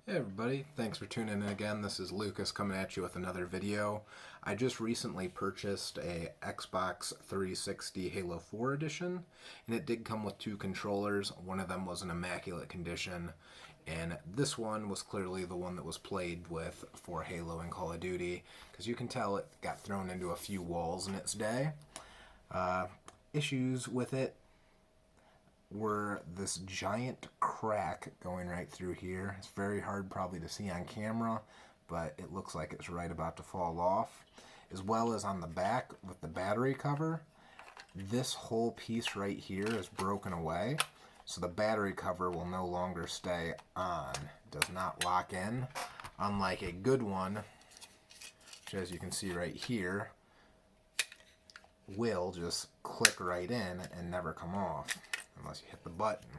Hey everybody, thanks for tuning in again. This is Lucas coming at you with another video. I just recently purchased a Xbox 360 Halo 4 edition, and it did come with two controllers. One of them was in immaculate condition, and this one was clearly the one that was played with for Halo and Call of Duty, because you can tell it got thrown into a few walls in its day. Issues with it were this giant crack going right through here. It's very hard probably to see on camera, but it looks like it's right about to fall off. As well as on the back with the battery cover, this whole piece right here is broken away, so the battery cover will no longer stay on. It does not lock in, unlike a good one, which as you can see right here, will just click right in and never come off unless you hit the button.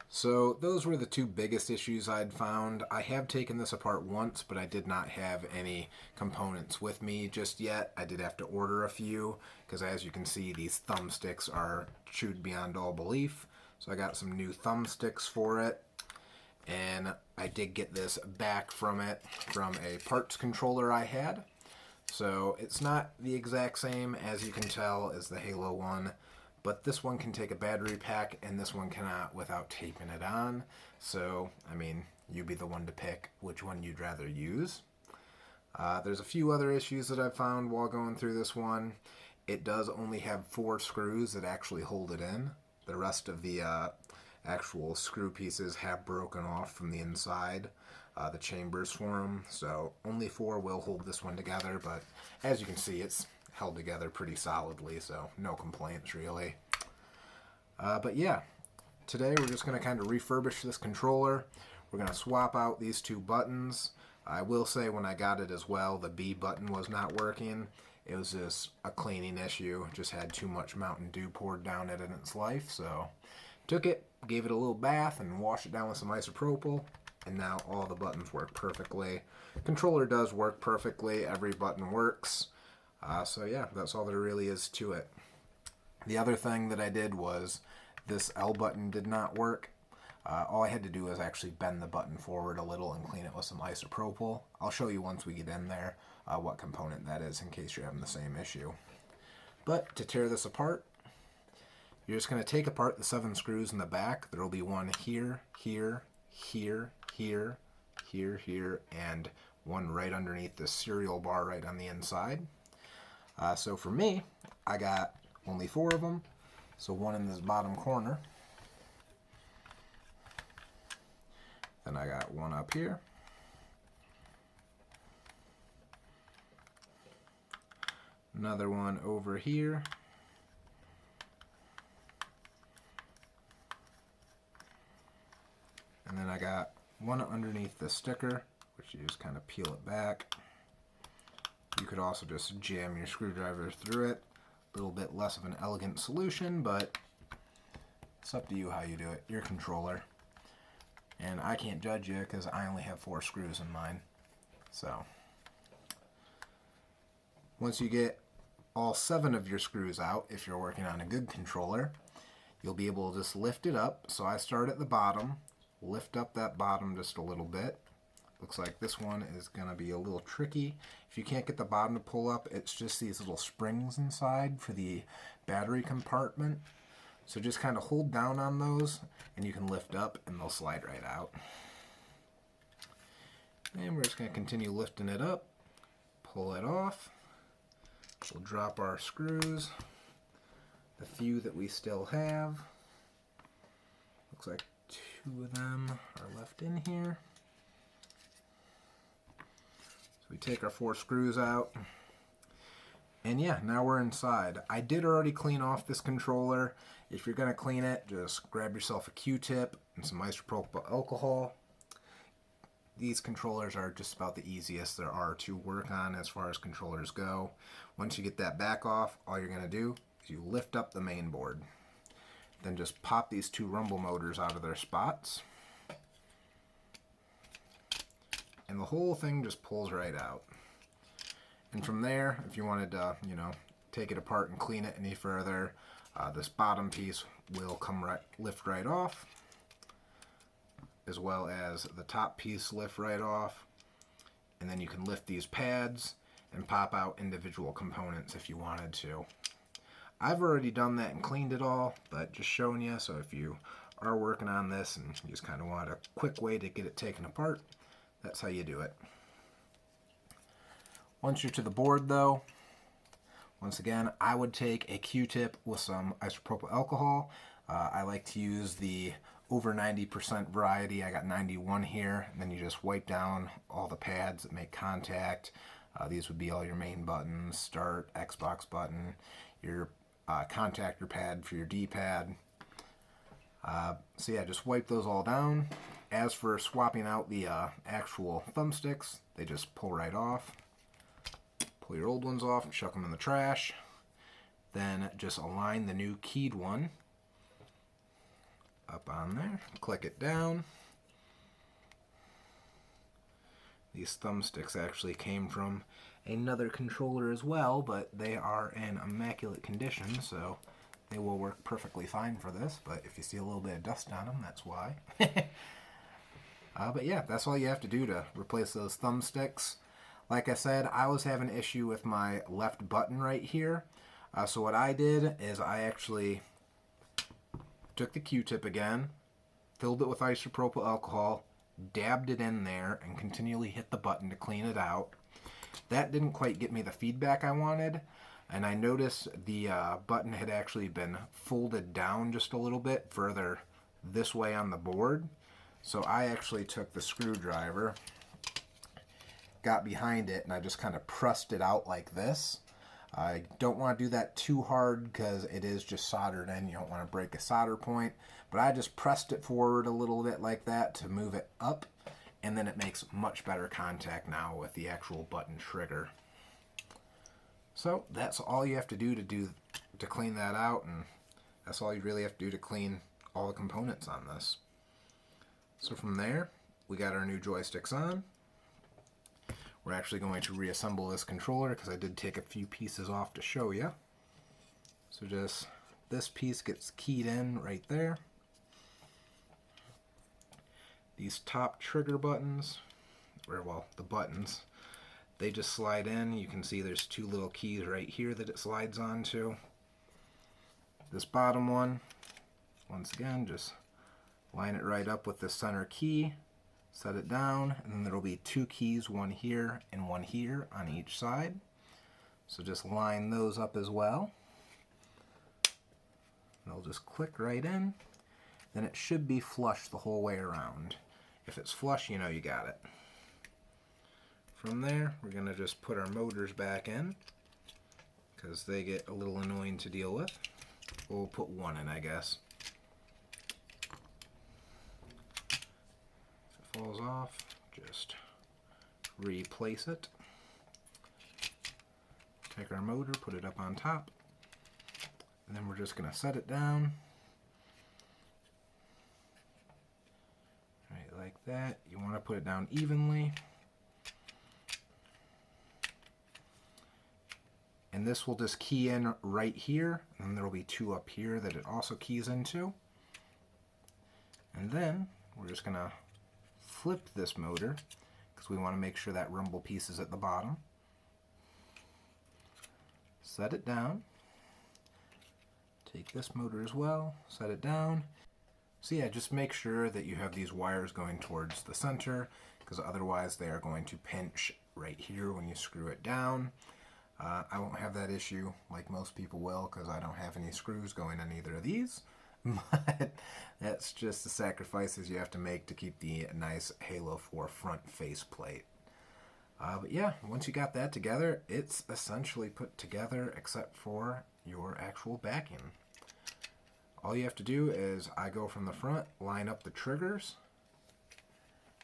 So those were the two biggest issues I'd found. I have taken this apart once, but I did not have any components with me just yet. I did have to order a few because, as you can see, these thumbsticks are chewed beyond all belief. So I got some new thumbsticks for it, and I did get this back from it from a parts controller I had. So it's not the exact same, as you can tell, as the Halo one, but this one can take a battery pack and this one cannot without taping it on. So, I mean, you be the one to pick which one you'd rather use. There's a few other issues that I've found while going through this one. It does only have 4 screws that actually hold it in. The rest of the actual screw pieces have broken off from the inside. The chambers for them, so only 4 will hold this one together, but as you can see, it's held together pretty solidly, so no complaints really. But yeah, today we're just going to kind of refurbish this controller. We're going to swap out these 2 buttons. I will say when I got it as well, the B button was not working. It was just a cleaning issue. It just had too much Mountain Dew poured down it in its life, so took it, gave it a little bath, and washed it down with some isopropyl. And now all the buttons work perfectly. Controller does work perfectly. Every button works. So yeah, that's all there really is to it. The other thing that I did was this L button did not work. All I had to do was actually bend the button forward a little and clean it with some isopropyl. I'll show you once we get in there what component that is in case you're having the same issue. But to tear this apart, you're just going to take apart the 7 screws in the back. There will be one here, here, here, here, here, and one right underneath the serial bar right on the inside. So for me, I got only 4 of them. So one in this bottom corner. Then I got one up here. Another one over here. And then I got one underneath the sticker, which you just kind of peel it back. You could also just jam your screwdriver through it. A little bit less of an elegant solution, but it's up to you how you do it. Your controller. And I can't judge you because I only have 4 screws in mine. So, once you get all 7 of your screws out, if you're working on a good controller, you'll be able to just lift it up. So I start at the bottom, lift up that bottom just a little bit. Looks like this one is going to be a little tricky. If you can't get the bottom to pull up, it's just these little springs inside for the battery compartment. So just kind of hold down on those and you can lift up and they'll slide right out. And we're just going to continue lifting it up, pull it off. We'll drop our screws, the few that we still have. Looks like 2 of them are left in here. We take our 4 screws out, and yeah, now we're inside. I did already clean off this controller. If you're going to clean it, just grab yourself a Q-tip and some isopropyl alcohol. These controllers are just about the easiest there are to work on as far as controllers go. Once you get that back off, all you're going to do is you lift up the main board. Then just pop these 2 rumble motors out of their spots. And the whole thing just pulls right out. And from there, if you wanted to, take it apart and clean it any further, this bottom piece will lift right off. as well as the top piece lift right off. And then you can lift these pads and pop out individual components if you wanted to. I've already done that and cleaned it all, but just showing you, so if you are working on this and you just kind of want a quick way to get it taken apart, that's how you do it. Once you're to the board though, once again, I would take a Q-tip with some isopropyl alcohol. I like to use the over 90% variety. I got 91 here, and then you just wipe down all the pads that make contact. These would be all your main buttons, start, Xbox button, your contactor pad for your D-pad. So yeah, just wipe those all down. As for swapping out the actual thumbsticks, they just pull right off. Pull your old ones off and chuck them in the trash. Then just align the new keyed one up on there. Click it down. These thumbsticks actually came from another controller as well, but they are in immaculate condition, so they will work perfectly fine for this. But if you see a little bit of dust on them, that's why. But yeah, that's all you have to do to replace those thumbsticks. Like I said, I was having an issue with my left button right here. So what I did is I actually took the Q-tip again, filled it with isopropyl alcohol, dabbed it in there, and continually hit the button to clean it out. That didn't quite get me the feedback I wanted, and I noticed the button had actually been folded down just a little bit further this way on the board. So I actually took the screwdriver, got behind it, and I just kind of pressed it out like this. I don't want to do that too hard because it is just soldered in. You don't want to break a solder point. But I just pressed it forward a little bit like that to move it up, and then it makes much better contact now with the actual button trigger. So that's all you have to do to clean that out, and that's all you really have to do to clean all the components on this. So from there, we got our new joysticks on. We're actually going to reassemble this controller because I did take a few pieces off to show you. So just this piece gets keyed in right there. These top trigger buttons, or well, the buttons, they just slide in. You can see there's two little keys right here that it slides onto. This bottom one, once again, just line it right up with the center key. Set it down, and then there will be two keys, one here and one here on each side. So just line those up as well. They'll just click right in. Then it should be flush the whole way around. If it's flush, you know you got it. From there, we're going to just put our motors back in because they get a little annoying to deal with. We'll put one in, I guess. Falls off, just replace it. Take our motor, put it up on top, and then we're just going to set it down right like that. You want to put it down evenly, and this will just key in right here, and there will be two up here that it also keys into. And then we're just going to flip this motor because we want to make sure that rumble piece is at the bottom. Set it down. Take this motor as well, set it down. So yeah, just make sure that you have these wires going towards the center because otherwise they are going to pinch right here when you screw it down. I won't have that issue like most people will because I don't have any screws going on either of these. But that's just the sacrifices you have to make to keep the nice Halo 4 front faceplate. But yeah, once you got that together, it's essentially put together except for your actual backing. All you have to do is I go from the front, line up the triggers.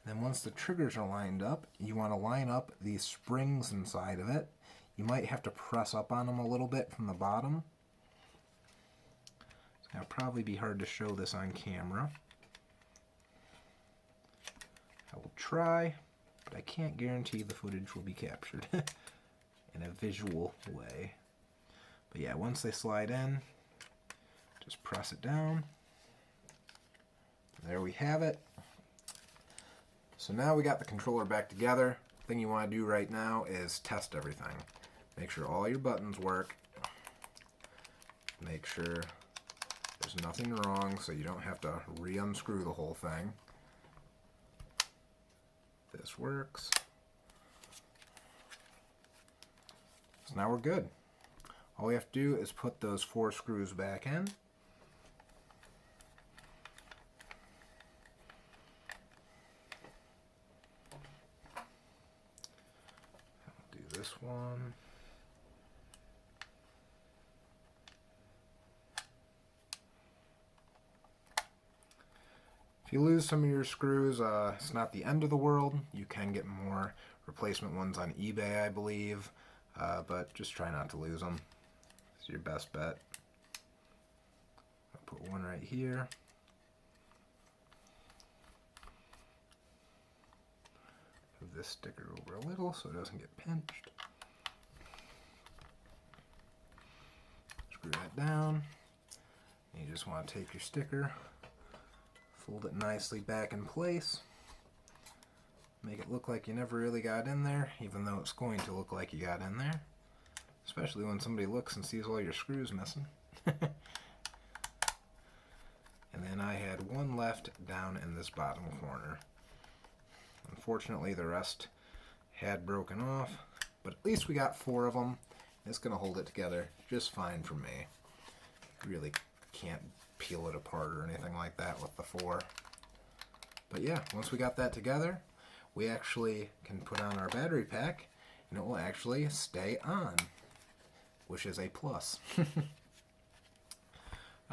Then once the triggers are lined up, you want to line up these springs inside of it. You might have to press up on them a little bit from the bottom. It'll probably be hard to show this on camera. I will try, but I can't guarantee the footage will be captured in a visual way. But yeah, once they slide in, just press it down. There we have it. So now we got the controller back together. Thing you want to do right now is test everything. Make sure all your buttons work. Make sure there's nothing wrong so you don't have to re-unscrew the whole thing. This works. So now we're good. All we have to do is put those 4 screws back in. Do this one. If you lose some of your screws, it's not the end of the world. You can get more replacement ones on eBay, I believe, but just try not to lose them. It's your best bet. I'll put one right here. Move this sticker over a little so it doesn't get pinched. Screw that down. And you just want to take your sticker, fold it nicely back in place. Make it look like you never really got in there, even though it's going to look like you got in there. Especially when somebody looks and sees all your screws missing. And then I had one left down in this bottom corner. Unfortunately, the rest had broken off, but at least we got 4 of them. It's going to hold it together just fine for me. Really can't peel it apart or anything like that with the 4. But yeah, once we got that together, we actually can put on our battery pack and it will actually stay on, which is a plus.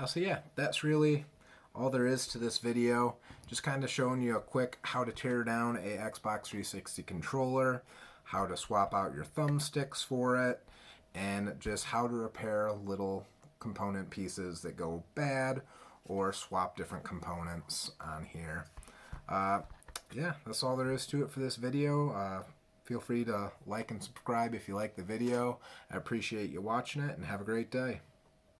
So yeah, that's really all there is to this video. Just kind of showing you a quick how to tear down a Xbox 360 controller, how to swap out your thumbsticks for it, and just how to repair little component pieces that go bad or swap different components on here. Yeah, that's all there is to it for this video. Feel free to like and subscribe if you like the video. I appreciate you watching it, and have a great day.